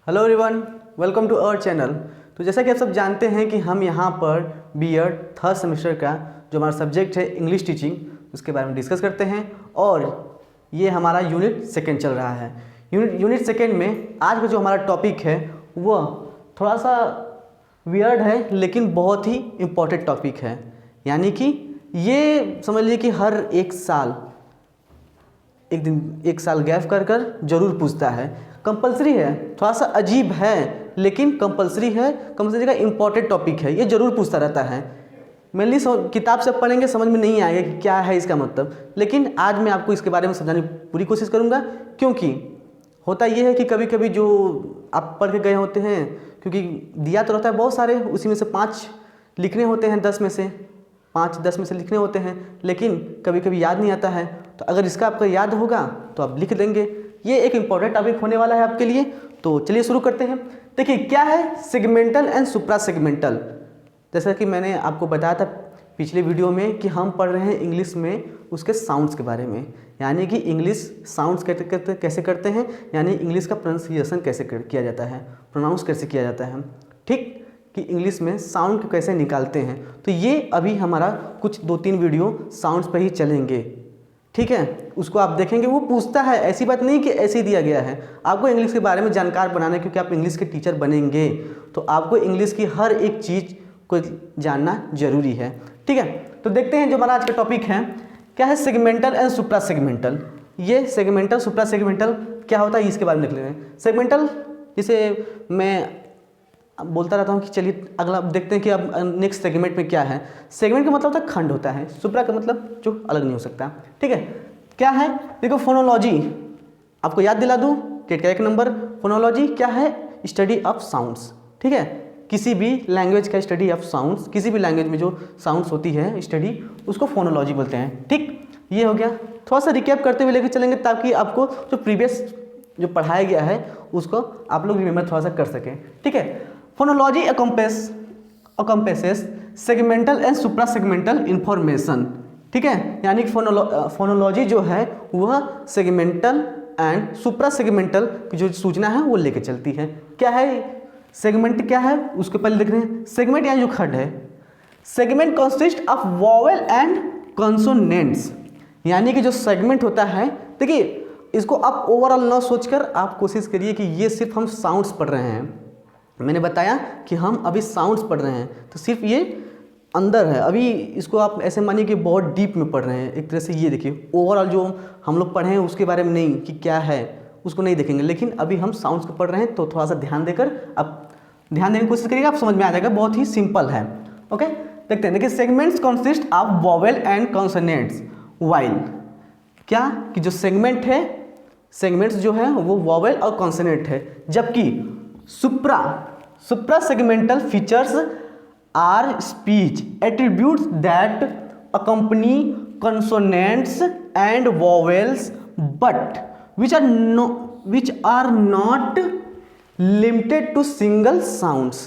Hello everyone, welcome to our channel. तो जैसा कि आप सब जानते हैं कि हम यहाँ पर बीएड थर्ड सेमेस्टर का जो हमारा सब्जेक्ट है इंग्लिश टीचिंग, उसके बारे में डिस्कस करते हैं। और ये हमारा यूनिट सेकेंड चल रहा है। यूनिट सेकेंड में आज का जो हमारा टॉपिक है वह थोड़ा सा वियर्ड है, लेकिन बहुत ही इम्पोर्टेंट टॉपिक है। यानी कि ये समझ लीजिए कि हर एक साल गैप कर जरूर पूछता है। कंपलसरी है, थोड़ा सा अजीब है लेकिन कंपलसरी है। कंपलसरी का इम्पोर्टेंट टॉपिक है, ये जरूर पूछता रहता है। मेनली किताब से पढ़ेंगे समझ में नहीं आएगा कि क्या है इसका मतलब, लेकिन आज मैं आपको इसके बारे में समझाने की पूरी कोशिश करूँगा। क्योंकि होता ये है कि कभी कभी जो आप पढ़ के गए होते हैं, क्योंकि दिया तो रहता है बहुत सारे, उसी में से 5 लिखने होते हैं, 10 में से 5-10 में से लिखने होते हैं, लेकिन कभी कभी याद नहीं आता है। तो अगर इसका आपका याद होगा तो आप लिख देंगे। ये एक इम्पॉर्टेंट टॉपिक होने वाला है आपके लिए। तो चलिए शुरू करते हैं। देखिए क्या है सेगमेंटल एंड सुप्रा सेगमेंटल। जैसा कि मैंने आपको बताया था पिछले वीडियो में कि हम पढ़ रहे हैं इंग्लिश में उसके साउंड्स के बारे में, यानी कि इंग्लिश साउंड्स कैसे करते हैं, यानी इंग्लिश का प्रोनाउंसिएशन कैसे किया जाता है, प्रोनाउंस कैसे किया जाता है, ठीक, कि इंग्लिश में साउंड को कैसे निकालते हैं। तो ये अभी हमारा कुछ 2-3 वीडियो साउंड्स पर ही चलेंगे, ठीक है। उसको आप देखेंगे, वो पूछता है, ऐसी बात नहीं कि ऐसे ही दिया गया है। आपको इंग्लिश के बारे में जानकार बनाना है, क्योंकि आप इंग्लिश के टीचर बनेंगे तो आपको इंग्लिश की हर एक चीज़ को जानना जरूरी है, ठीक है। तो देखते हैं जो हमारा आज का टॉपिक है क्या है, सेगमेंटल एंड सुप्रा सेगमेंटल। ये सेगमेंटल सुप्रा सेगमेंटल क्या होता है इसके बारे में देख लेते हैं। सेगमेंटल जिसे मैं बोलता रहता हूँ कि चलिए अगला देखते हैं कि अब नेक्स्ट सेगमेंट में क्या है। सेगमेंट का मतलब होता है खंड होता है, सुप्रा का मतलब जो अलग नहीं हो सकता, ठीक है। क्या है, देखो फोनोलॉजी आपको याद दिला दूँ, टेट का 1 नंबर। फोनोलॉजी क्या है, स्टडी ऑफ साउंड्स, ठीक है। किसी भी लैंग्वेज का स्टडी ऑफ साउंड्स, किसी भी लैंग्वेज में जो साउंड्स होती है स्टडी, उसको फोनोलॉजी बोलते हैं, ठीक। ये हो गया। थोड़ा सा रिकैप करते हुए लेकर चलेंगे ताकि आपको जो प्रीवियस जो पढ़ाया गया है उसको आप लोग रिमेंबर थोड़ा सा कर सकें, ठीक है। Phonology encompasses segmental and supra segmental information, ठीक है। यानी कि फोनोलॉजी जो है वह सेगमेंटल एंड सुप्रा सेगमेंटल की जो सूचना है वो लेके चलती है। क्या है सेगमेंट, क्या है उसके पहले देख रहे हैं। सेगमेंट यानी जो खंड है, segment consist of vowel and consonants. यानी कि जो सेगमेंट होता है, देखिए इसको आप ओवरऑल ना सोचकर आप कोशिश करिए कि ये सिर्फ हम साउंड्स पढ़ रहे हैं। मैंने बताया कि हम अभी साउंड्स पढ़ रहे हैं, तो सिर्फ ये अंदर है। अभी इसको आप ऐसे मानिए कि बहुत डीप में पढ़ रहे हैं एक तरह से। ये देखिए ओवरऑल जो हम लोग पढ़े हैं उसके बारे में नहीं कि क्या है उसको नहीं देखेंगे, लेकिन अभी हम साउंड्स को पढ़ रहे हैं। तो थोड़ा सा ध्यान देकर आप ध्यान देने की कोशिश करिएगा, आप समझ में आ जाएगा, बहुत ही सिंपल है, ओके। देखते हैं, देखिए segments consist of vowel and consonants while. क्या कि जो सेगमेंट है, सेगमेंट्स जो है वो वॉवेल और कॉन्सोनेंट है, जबकि supra segmental features are speech attributes that accompany consonants and vowels but which are not limited to single sounds।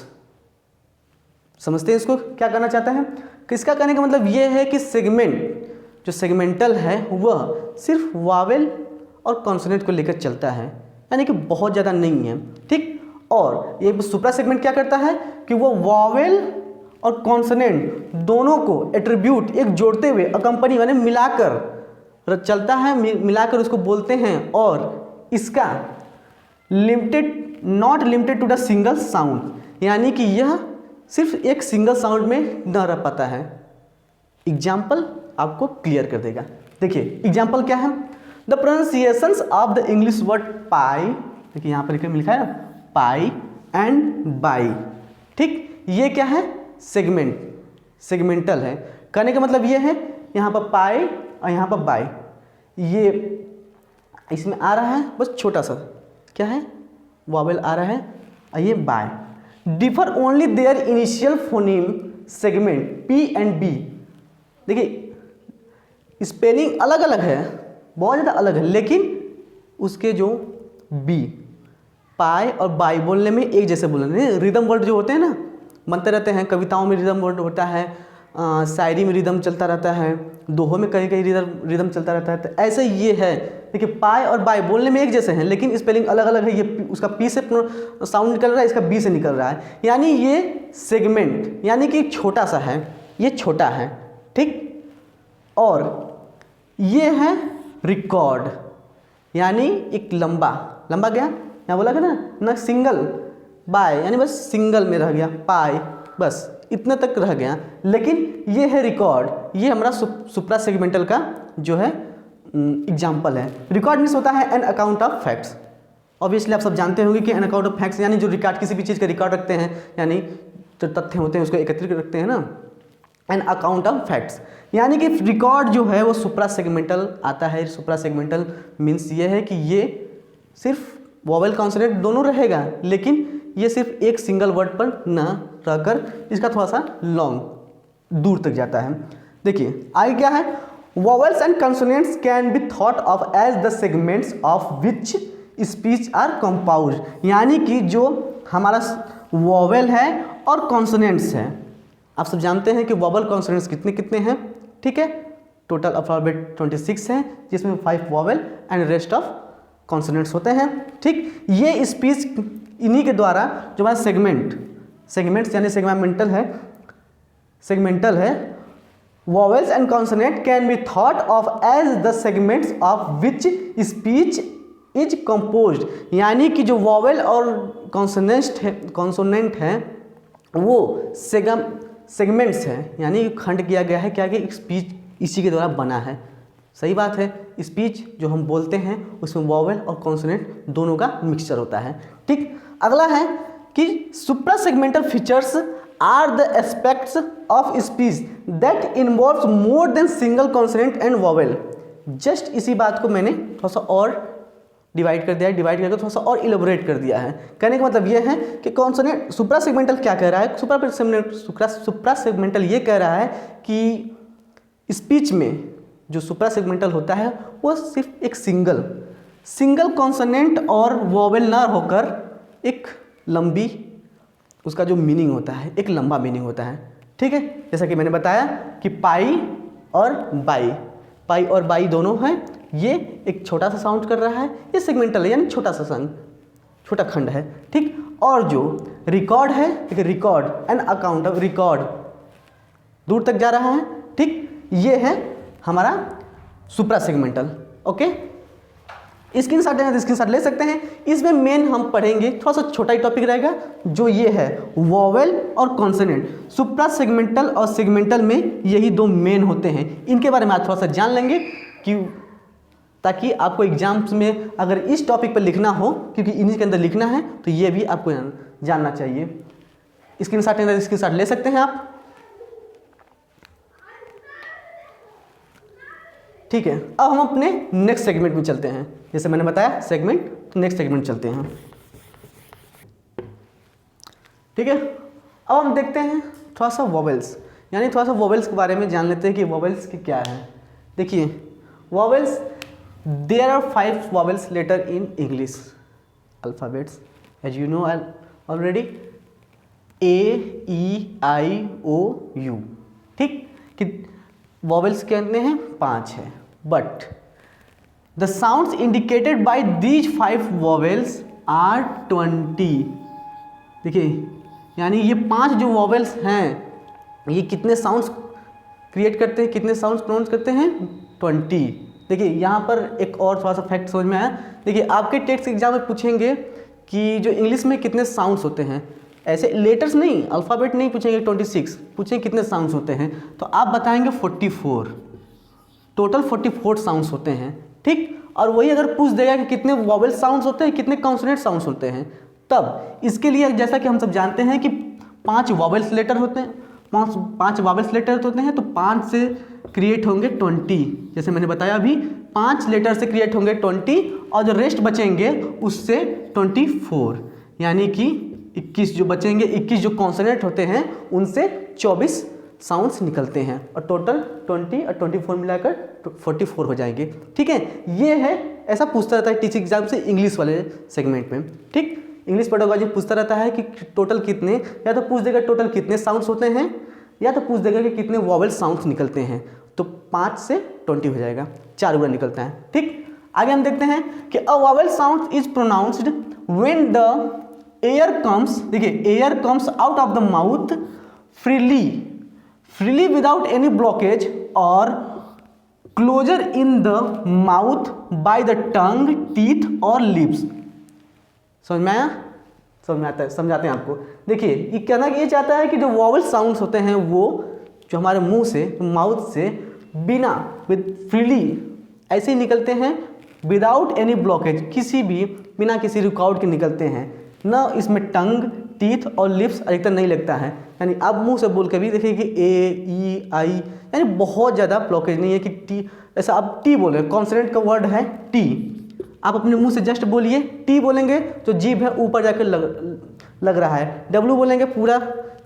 समझते हैं इसको क्या करना चाहता है। किसका कहने का मतलब ये है कि सेगमेंट जो सेगमेंटल है वह सिर्फ वावेल और कॉन्सोनेंट को लेकर चलता है, यानी कि बहुत ज़्यादा नहीं है, ठीक। और ये सुप्रा सेगमेंट क्या करता है कि वो वॉवेल और कॉन्सोनेंट दोनों को एट्रीब्यूट एक जोड़ते हुए अकम्पनी माने मिलाकर चलता है, मिलाकर उसको बोलते हैं। और इसका not limited to the single sound, यानी कि यह सिर्फ एक सिंगल साउंड में न रह पाता है। एग्जाम्पल आपको क्लियर कर देगा। देखिए एग्जाम्पल क्या है, the pronunciations of the English word pie, देखिए यहाँ पर लिखा है ना, पाई एंड बाई, ठीक। ये क्या है, सेगमेंटल है। कहने का मतलब ये है, यहाँ पर पाई और यहाँ पर बाई, ये इसमें आ रहा है बस छोटा सा, क्या है, वॉवेल आ रहा है, और ये by differ only their initial phoneme segment P and B. देखिए स्पेलिंग अलग अलग है, बहुत ज़्यादा अलग है, लेकिन उसके जो बी, पाई और बाई बोलने में एक जैसे बोलने, रिदम वर्ड जो होते हैं ना, बनते रहते हैं, कविताओं में रिदम वर्ड होता है, शायरी में रिदम चलता रहता है, दोहों में कहीं कहीं रिदम चलता रहता है। तो ऐसे ये है देखिए पाई और बाई बोलने में एक जैसे हैं लेकिन स्पेलिंग अलग अलग है। ये उसका पी से साउंड निकल रहा है, इसका बी से निकल रहा है। यानी ये सेगमेंट यानी कि छोटा सा है, ये छोटा है, ठीक। और ये है रिकॉर्ड यानी एक लंबा गया, यहाँ बोला गया ना सिंगल बाय यानी बस सिंगल में रह गया, पाई बस इतने तक रह गया। लेकिन ये है रिकॉर्ड, ये हमारा सुप्रा सेगमेंटल का जो है एग्जाम्पल है। रिकॉर्ड मीन्स होता है an account of facts. Obviously आप सब जानते होंगे कि एन अकाउंट ऑफ फैक्ट्स यानी जो रिकॉर्ड किसी भी चीज़ का रिकॉर्ड रखते हैं, यानी जो तथ्य होते हैं उसको एकत्रित रखते हैं ना, एन अकाउंट ऑफ फैक्ट्स। यानी कि रिकॉर्ड जो है वो सुप्रा सेगमेंटल आता है। सुप्रा सेगमेंटल मीन्स ये है कि ये सिर्फ वोवेल कॉन्सोनेंट दोनों रहेगा, लेकिन ये सिर्फ एक सिंगल वर्ड पर ना रहकर इसका थोड़ा सा लॉन्ग दूर तक जाता है। देखिए आगे क्या है, vowels and consonants can be thought of as the segments of which speech are compound. यानी कि जो हमारा वोवेल है और कॉन्सोनेंट्स है, आप सब जानते हैं कि वोवेल कॉन्सोनेंट्स कितने कितने हैं, ठीक है। टोटल अल्फाबेट 26 है जिसमें 5 vowel and rest of consonants होते हैं, ठीक। ये स्पीच इन्हीं के द्वारा जो हमारा सेगमेंट्स यानी सेगमेंटल है vowels and consonant can be thought of as the segments of which speech is composed. यानी कि जो वोवेल और कॉन्सोनेंट है वो सेगमेंट्स है, यानी खंड किया गया है क्या कि स्पीच इसी के द्वारा बना है। सही बात है, स्पीच जो हम बोलते हैं उसमें वोवेल और कॉन्सोनेंट दोनों का मिक्सचर होता है, ठीक। अगला है कि supra segmental features are the aspects of speech that involves more than single consonant and vowel. Just इसी बात को मैंने थोड़ा सा और डिवाइड करके थोड़ा सा और इलेबोरेट कर दिया है। कहने का मतलब ये है कि कॉन्सोनेंट सुप्रा सेगमेंटल क्या कह रहा है, सुप्रा सेगमेंटल ये कह रहा है कि स्पीच में जो सुप्रा सेगमेंटल होता है वो सिर्फ एक सिंगल कॉन्सोनेंट और वोवेल ना होकर एक लंबी उसका जो मीनिंग होता है, एक लंबा मीनिंग होता है, ठीक है। जैसा कि मैंने बताया कि पाई और बाई दोनों हैं, ये एक छोटा सा साउंड कर रहा है, ये सेगमेंटल है यानी छोटा खंड है, ठीक। और जो रिकॉर्ड है, एक record an account of record दूर तक जा रहा है, ठीक। ये है हमारा सुप्रा सेगमेंटल, ओके। स्क्रीनशॉट ले सकते हैं। इसमें मेन हम पढ़ेंगे, थोड़ा सा छोटा ही टॉपिक रहेगा, जो ये है वोवेल और कॉन्सोनेंट। सुप्रा सेगमेंटल और सेगमेंटल में यही दो मेन होते हैं, इनके बारे में आप थोड़ा सा जान लेंगे कि ताकि आपको एग्जाम्स में अगर इस टॉपिक पर लिखना हो, क्योंकि इन्हीं के अंदर लिखना है, तो ये भी आपको जानना चाहिए। स्क्रीनशॉट ले सकते हैं आप, ठीक है। अब हम अपने नेक्स्ट सेगमेंट में चलते हैं। जैसे मैंने बताया सेगमेंट, तो नेक्स्ट सेगमेंट चलते हैं, ठीक है। अब हम देखते हैं थोड़ा सा वोवेल्स, यानी थोड़ा सा वोवेल्स के बारे में जान लेते हैं कि वोवेल्स की क्या है। देखिए vowels, there are 5 vowels letter in English alphabets as you know already, A, E, I, O, U, ठीक। कि वोवेल्स कितने हैं, 5 है। But the sounds indicated by these 5 vowels are 20। देखिए यानी ये 5 जो वोवेल्स हैं ये कितने साउंड्स क्रिएट करते हैं, कितने साउंड्स प्रोनाउंस करते हैं, 20। देखिए यहाँ पर एक और थोड़ा सा फैक्ट समझ में आया। देखिए आपके टेक्स्ट एग्जाम में पूछेंगे कि जो इंग्लिश में कितने साउंड्स होते हैं, ऐसे लेटर्स नहीं, अल्फ़ाबेट नहीं पूछेंगे, 26 पूछेंगे कितने साउंड्स होते हैं, तो आप बताएंगे 44। टोटल 44 साउंड्स होते हैं, ठीक। और वही अगर पूछ देगा कि कितने वोवेल साउंड्स होते हैं, कितने कॉन्सोनेंट साउंड्स होते हैं, तब इसके लिए जैसा कि हम सब जानते हैं कि 5 वोवेल्स लेटर होते हैं, 5 वोवेल्स लेटर होते हैं, तो 5 से क्रिएट होंगे 20। जैसे मैंने बताया अभी 5 लेटर से क्रिएट होंगे 20 और जो रेस्ट बचेंगे उससे 24, यानी कि 21 जो बचेंगे, 21 जो कॉन्सोनेंट होते हैं उनसे 24 साउंड्स निकलते हैं और टोटल 20 और 24 मिलाकर 44 हो जाएंगे, ठीक है। ये है, ऐसा पूछता रहता है टीचिंग एग्जाम से इंग्लिश वाले सेगमेंट में, ठीक। इंग्लिश पेडागोजी पूछता रहता है कि टोटल कितने, या तो पूछ देगा टोटल कितने साउंड्स होते हैं, या तो पूछ देगा कि कितने वोवेल साउंड्स निकलते हैं, तो 5 से 20 हो जाएगा, 4 गुना निकलता है, ठीक। आगे हम देखते हैं कि a vowel sound is pronounced when the air comes, देखिए air comes out of the mouth freely without any blockage और closure in the mouth by the tongue, teeth और लिप्स। समझ में आया? समझ में आता है, समझाते हैं आपको। देखिए ये कहना ये चाहता है कि जो वॉवल साउंड्स होते हैं वो जो हमारे मुंह से, माउथ से बिना फ्रीली ऐसे ही निकलते हैं, विदाउट एनी ब्लॉकेज, किसी भी बिना किसी रुकावट के निकलते हैं, ना इसमें टंग, टीथ और लिप्स अधिकतर नहीं लगता है। यानी आप मुंह से बोल के भी देखिए कि ए, ई, आई, यानी बहुत ज़्यादा ब्लॉकेज नहीं है कि टी, ऐसा आप टी बोले, कॉन्सोनेंट का वर्ड है टी, आप अपने मुंह से जस्ट बोलिए टी बोलेंगे तो जीभ है ऊपर जाकर लग रहा है, डब्लू बोलेंगे पूरा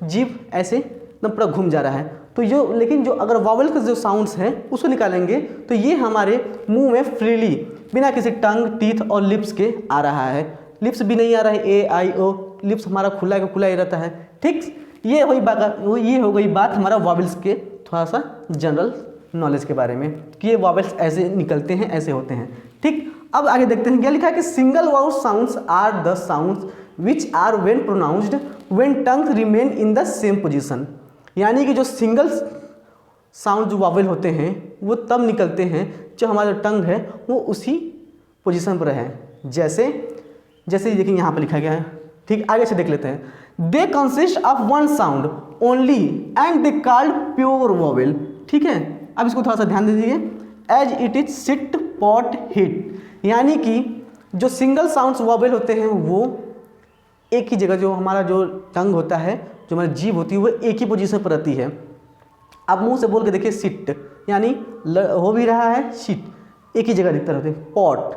जीभ ऐसे एकदम पूरा घूम जा रहा है। तो जो लेकिन जो अगर वॉवल का जो साउंड्स है उसको निकालेंगे तो ये हमारे मुंह में फ्रीली बिना किसी टंग, टीथ और लिप्स के आ रहा है। लिप्स भी नहीं आ रहा है, ए, आई, ओ, लिप्स हमारा खुला का खुला ही रहता है। ठीक, ये हो गई बात हमारा वॉवल्स के थोड़ा सा जनरल नॉलेज के बारे में कि ये वॉवल्स ऐसे निकलते हैं, ऐसे होते हैं। ठीक, अब आगे देखते हैं क्या लिखा है कि single vowel sounds are the sounds which are when pronounced when tongue remain in the same position. यानी कि जो सिंगल साउंड जो वॉवल होते हैं वो तब निकलते हैं जो हमारा जो टंग है वो उसी पोजीशन पर है। जैसे देखिए यहाँ पर लिखा गया है। ठीक, आगे से देख लेते हैं। They consist of one sound only and they called pure vowel. ठीक है, अब इसको थोड़ा सा ध्यान दे दीजिए। As it is sit, pot, hit, यानी कि जो सिंगल साउंड्स वॉवल होते हैं वो एक ही जगह, जो हमारा जो टंग होता है, जो हमारी जीभ होती है वो एक ही पोजीशन पर रहती है। आप मुंह से बोल के देखिए सिट, यानी हो भी रहा है सिट, एक ही जगह दिखता रहता है। पॉट,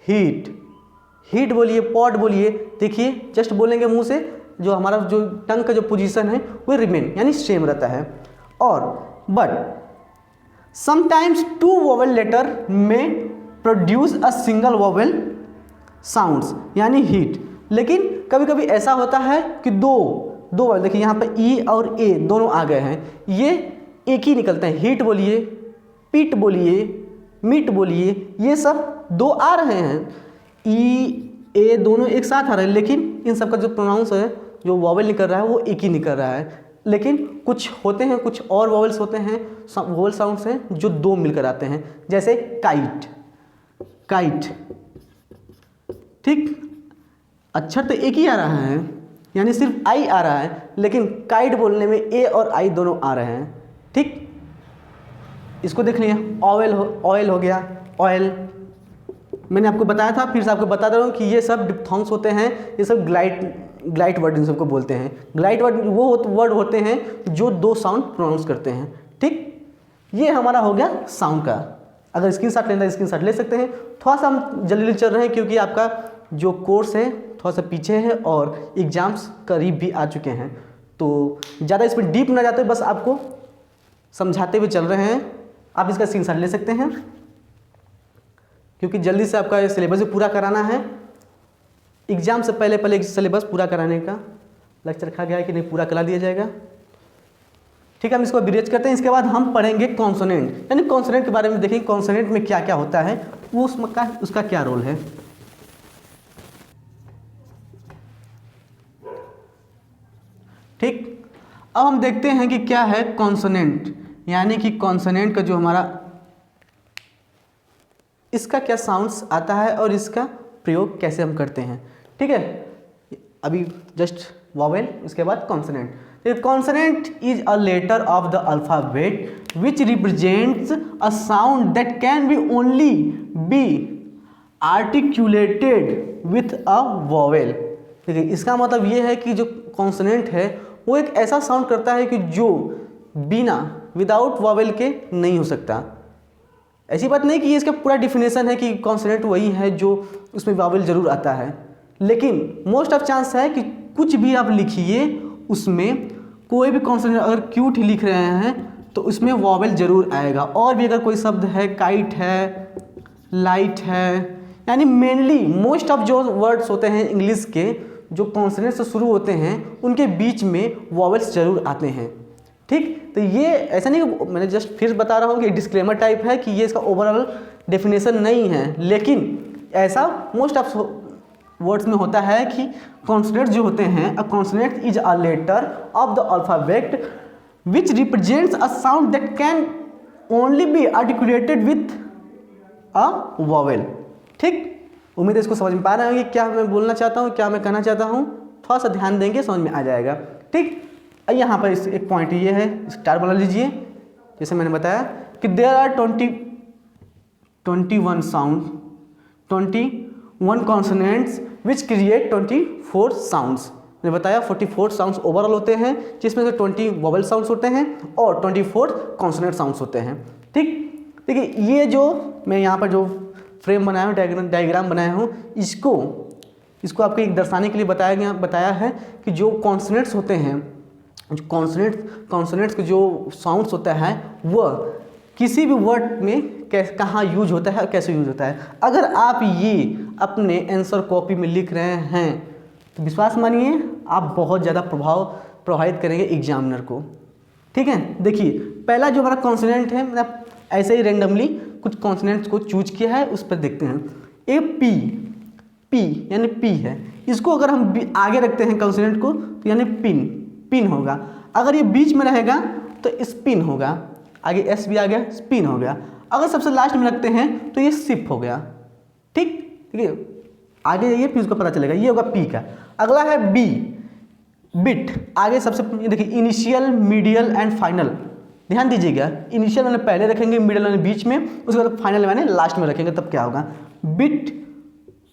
हीट बोलिए, पॉट बोलिए, देखिए जस्ट बोलेंगे मुंह से, जो हमारा जो टंग का जो पोजीशन है वो रिमेन यानी सेम रहता है। और but sometimes two vowel letter में produce a single vowel sounds यानी हीट। लेकिन कभी कभी ऐसा होता है कि दो वॉवल, देखिए यहाँ पर ई और ए दोनों आ गए हैं, ये एक ही निकलते हैं। हीट बोलिए, पीट बोलिए, मीट बोलिए, ये सब दो आ रहे हैं, ई ए दोनों एक साथ आ रहे हैं, लेकिन इन सब का जो प्रोनाउंस है, जो वॉवल निकल रहा है वो एक ही निकल रहा है। लेकिन कुछ होते हैं, कुछ और वॉवल्स होते हैं, वॉवल साउंड्स हैं जो दो मिलकर आते हैं, जैसे काइट। ठीक, अक्षर तो एक ही आ रहा है, यानी सिर्फ आई आ रहा है, लेकिन काइट बोलने में ए और आई दोनों आ रहे हैं। ठीक, इसको देख लिया। ऑयल हो गया, ऑयल मैंने आपको बताया था, फिर से आपको बता दे रहा हूँ कि ये सब डिप्थोंग्स होते हैं, ये सब ग्लाइट वर्ड इन सबको बोलते हैं। ग्लाइट वर्ड वो वर्ड होते हैं जो दो साउंड प्रोनाउंस करते हैं। ठीक, ये हमारा हो गया साउंड का। अगर स्क्रीनशॉट लेना है स्क्रीनशॉट ले सकते हैं। थोड़ा सा हम जल्दी चल रहे हैं क्योंकि आपका जो कोर्स है थोड़ा सा पीछे है और एग्ज़ाम्स करीब भी आ चुके हैं, तो ज़्यादा इसमें डीप ना जाते, बस आपको समझाते हुए चल रहे हैं। आप इसका स्क्रीनशॉट ले सकते हैं क्योंकि जल्दी से आपका सिलेबस भी पूरा कराना है। एग्ज़ाम से पहले सिलेबस पूरा कराने का लक्ष्य रखा गया है कि नहीं, पूरा करा दिया जाएगा। ठीक है, हम इसको ब्रीज करते हैं। इसके बाद हम पढ़ेंगे कॉन्सोनेंट, यानी कॉन्सोनेंट के बारे में देखेंगे कॉन्सोनेंट में क्या क्या होता है, वो उसका क्या रोल है। ठीक, अब हम देखते हैं कि क्या है कॉन्सोनेंट, यानी कि कॉन्सोनेंट का जो हमारा इसका क्या साउंड्स आता है और इसका प्रयोग कैसे हम करते हैं। ठीक है, अभी जस्ट वॉवेल, उसके बाद consonant. Consonant is a letter of the alphabet which represents a sound that can be only be articulated with a vowel. देखिए, इसका मतलब ये है कि जो कॉन्सोनेंट है वो एक ऐसा साउंड करता है कि जो विदाउट वॉवेल के नहीं हो सकता। ऐसी बात नहीं कि ये इसका पूरा डिफिनेशन है कि कॉन्सोनेंट वही है जो उसमें वॉवेल जरूर आता है, लेकिन मोस्ट ऑफ चांस है कि कुछ भी आप लिखिए उसमें कोई भी कॉन्सोनेंट, अगर क्यूट ही लिख रहे हैं तो उसमें वॉवेल जरूर आएगा। और भी अगर कोई शब्द है, काइट है, लाइट है, यानी मेनली मोस्ट ऑफ जो वर्ड्स होते हैं इंग्लिश के जो कॉन्सोनेंट से शुरू होते हैं उनके बीच में वॉवेल्स जरूर आते हैं। ठीक, तो ये ऐसा नहीं, मैंने जस्ट फिर बता रहा हूँ कि डिस्क्लेमर टाइप है कि ये इसका ओवरऑल डेफिनेशन नहीं है, लेकिन ऐसा मोस्ट ऑफ वर्ड्स में होता है कि कॉन्सोनेंट्स जो होते हैं, a consonant is a letter of the alphabet which represents a sound that can only be articulated with a vowel. ठीक, उम्मीद है इसको समझ में पा रहे होंगे क्या मैं बोलना चाहता हूँ, क्या मैं कहना चाहता हूँ। थोड़ा सा ध्यान देंगे समझ में आ जाएगा। ठीक, यहाँ पर एक पॉइंट ये है, स्टार बना लीजिए। जैसे मैंने बताया कि there are 21 sound 21 consonants which create 24 sounds. मैंने बताया 44 साउंड्स ओवरऑल होते हैं, जिसमें से 20 वोवेल साउंड्स होते हैं और 24 कॉन्सोनेंट साउंड्स होते हैं। ठीक, देखिए ये जो मैं यहाँ पर जो फ्रेम बनाया हूँ, डायग्राम बनाया हूँ, इसको आपको एक दर्शाने के लिए बताया है कि जो कॉन्सोनेंट्स होते हैं, जो कॉन्सोनेंट्स के जो साउंड्स होता है वह किसी भी वर्ड में कहाँ यूज होता है और कैसे यूज होता है। अगर आप ये अपने आंसर कॉपी में लिख रहे हैं तो विश्वास मानिए आप बहुत ज़्यादा प्रभावित करेंगे एग्जामिनर को। ठीक है, देखिए पहला जो हमारा कॉन्सोनेंट है, मतलब ऐसे ही रेंडमली कुछ कॉन्सोनेंट्स को चूज किया है, उस पर देखते हैं। ए पी यानी पी है, इसको अगर हम आगे रखते हैं कॉन्सोनेंट को तो यानी पिन होगा। अगर ये बीच में रहेगा तो स्पिन होगा, आगे एस भी आ गया, स्पिन हो गया। अगर सबसे लास्ट में रखते हैं तो ये सिप हो गया। ठीक है, आगे जाइए फिर उसको पता चलेगा, ये होगा पी का। अगला है बी, बिट। आगे सबसे देखिए इनिशियल, मीडियल एंड फाइनल। ध्यान दीजिएगा, इनिशियल मैंने पहले रखेंगे, मिडिल मैंने बीच में, उसके बाद फाइनल मैंने लास्ट में रखेंगे, तब क्या होगा। Bit,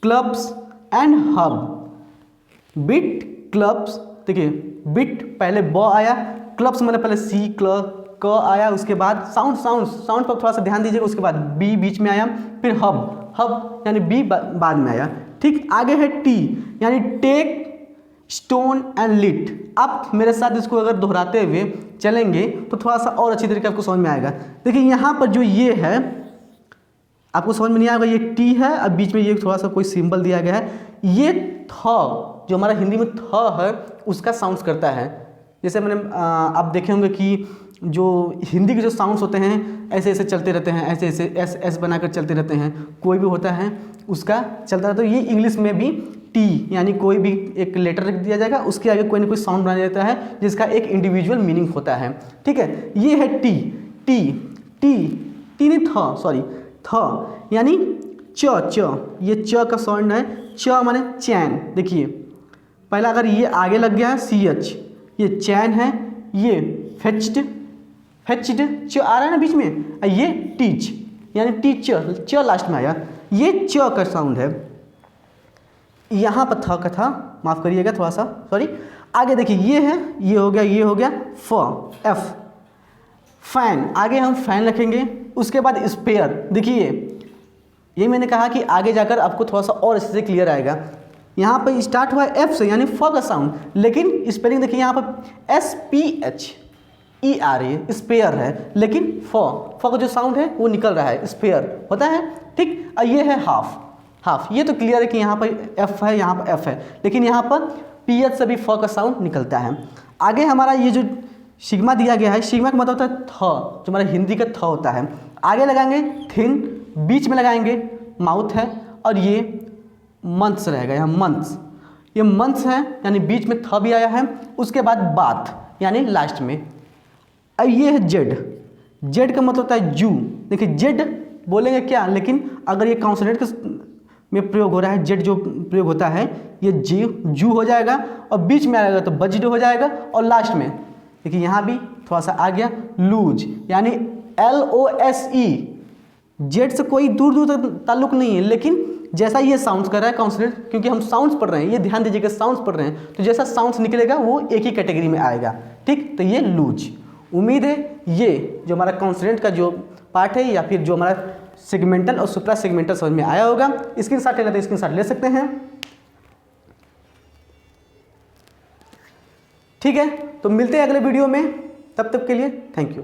clubs and hub. Bit, clubs, देखिए बिट पहले ब आया, क्लब्स मैंने पहले सी क आया, उसके बाद साउंड पर थोड़ा सा ध्यान दीजिएगा, उसके बाद बी बीच में आया, फिर हब यानी बी बाद में आया। ठीक, आगे है टी यानी टेक, स्टोन एंड लिट। आप मेरे साथ इसको अगर दोहराते हुए चलेंगे तो थोड़ा सा और अच्छी तरीके आपको समझ में आएगा। देखिए यहाँ पर जो ये है आपको समझ में नहीं आएगा, ये टी है, अब बीच में ये थोड़ा सा कोई सिंबल दिया गया है। ये थ जो हमारा हिंदी में थ है उसका साउंड्स करता है। जैसे मैंने आप देखे होंगे कि जो हिंदी के जो साउंड्स होते हैं ऐसे ऐसे चलते रहते हैं, ऐसे ऐसे एस बनाकर चलते रहते हैं, कोई भी होता है उसका चलता रहता है। तो ये इंग्लिश में भी टी यानी कोई भी एक लेटर रख दिया जाएगा, उसके आगे कोई ना कोई साउंड बनाया जाता है जिसका एक इंडिविजुअल मीनिंग होता है। ठीक है, ये है टी नहीं थ यानी च, ये च का साउंड है। च माने चैन। देखिए पहला अगर ये आगे लग गया है CH, ये चैन है, ये फेच्ड च आ रहा है ना बीच में, ये टीच यानी टीचर, च लास्ट में आया, ये च का साउंड है। यहाँ पर थ का था, माफ़ करिएगा थोड़ा सा, सॉरी। आगे देखिए ये है, ये हो गया एफ, फैन। आगे हम फैन रखेंगे, उसके बाद स्पेयर। देखिए ये मैंने कहा कि आगे जाकर आपको थोड़ा सा और अच्छे से क्लियर आएगा। यहाँ पर स्टार्ट हुआ एफ से यानी फ का साउंड, लेकिन स्पेलिंग देखिए यहाँ पर SPHER स्पेयर है, लेकिन फ का जो साउंड है वो निकल रहा है, स्पेयर होता है। ठीक, और ये है हाफ। ये तो क्लियर है कि यहाँ पर एफ है, यहाँ पर एफ है, लेकिन यहाँ पर PH से भी फ का साउंड निकलता है। आगे हमारा ये जो सिग्मा दिया गया है, सिग्मा का मतलब होता है थ, जो हमारा हिंदी का थ होता है। आगे लगाएंगे थिन, बीच में लगाएंगे माउथ है, और ये मंथ्स रहेगा, यहाँ मंथ्स, ये मंथ्स है यानी बीच में थ भी आया है, उसके बाद बाथ यानी लास्ट में। अब ये है जेड का मतलब होता है जू। देखिए जेड बोलेंगे क्या, लेकिन अगर ये कॉन्सोनेंट में प्रयोग हो रहा है, जेड जो प्रयोग होता है ये जू हो जाएगा, और बीच में आएगा तो बज्ड हो जाएगा, और लास्ट में देखिए यहाँ भी थोड़ा सा आ गया लूज यानी LOSE। जेड से कोई दूर तक ताल्लुक नहीं है, लेकिन जैसा ये साउंड्स कर रहा है कॉन्सोनेंट, क्योंकि हम साउंड्स पढ़ रहे हैं, ये ध्यान दीजिएगा साउंड्स पढ़ रहे हैं, तो जैसा साउंड्स निकलेगा वो एक ही कैटेगरी में आएगा। ठीक, तो ये लूज। उम्मीद है ये जो हमारा कॉन्सोनेंट का जो पार्ट है या फिर जो हमारा सेगमेंटल और सुप्रा सेगमेंटल समझ में आया होगा। स्क्रीनशॉट लेना तो स्क्रीनशॉट ले सकते हैं। ठीक है, तो मिलते हैं अगले वीडियो में, तब तक के लिए थैंक यू।